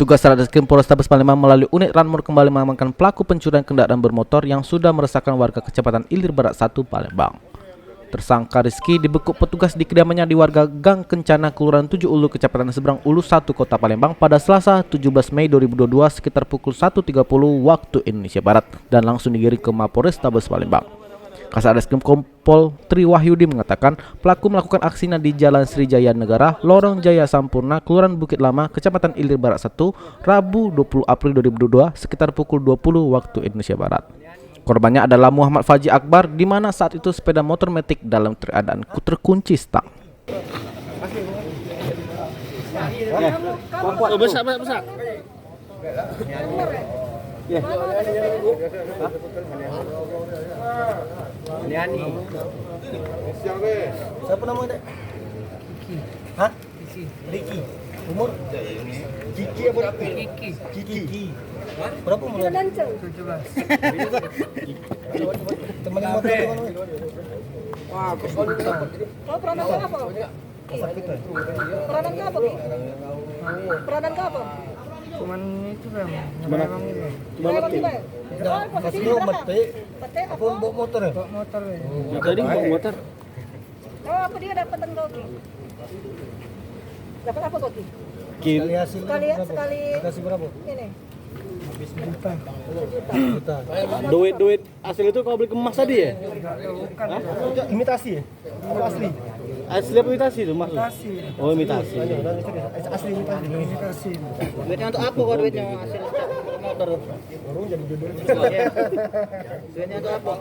Petugas Satreskrim Polrestabes Palembang melalui unit Ranmor kembali mengamankan pelaku pencurian kendaraan bermotor yang sudah meresahkan warga Kecamatan Ilir Barat 1 Palembang. Tersangka Rizky dibekuk petugas di kediamannya di warga Gang Kencana, Kelurahan 7 Ulu, Kecamatan Seberang Ulu 1, Kota Palembang pada Selasa 17 Mei 2022 sekitar pukul 1.30 waktu Indonesia Barat dan langsung digiring ke Mapolrestabes Palembang. Kasat Reskrim Kompol Tri Wahyudi mengatakan pelaku melakukan aksinya di Jalan Srijaya Negara, Lorong Jaya Sampurna, Kelurahan Bukit Lama, Kecamatan Ilir Barat 1, Rabu 20 April 2022 sekitar pukul 20 waktu Indonesia Barat. Korbannya adalah Muhammad Faji Akbar, di mana saat itu sepeda motor metik dalam keadaan terkunci stang. Besar. Yani. Siapa namanya, Dek? Kiki. Hah? Kiki. Umur? Kiki apa berapa? Kiki. Berapa umur? 17. Teman yang motor teman. Wah, Peranan ke apa? Peranan ke apa? Peranan ke apa? Cuman itu Bang. Cuma mati. Maksudnya mati. Apa bawa motor ya? Bawa motor ya. Tadi bawa motor. Oh, apa dia dapat Goki? Dapat apa Goki? Sekali hasil Sekali kasih berapa? ini. Habis juta. Duit asli itu kau beli kemas tadi ya? Bukan. Imitasi ya? Apa asli? Asli apa imitasi itu maksud? Imitasi. Oh, imitasi. Asli imitasi. Duitnya untuk apa kok duitnya hasil motor? Baru jadi jodoh. Duitnya untuk apa?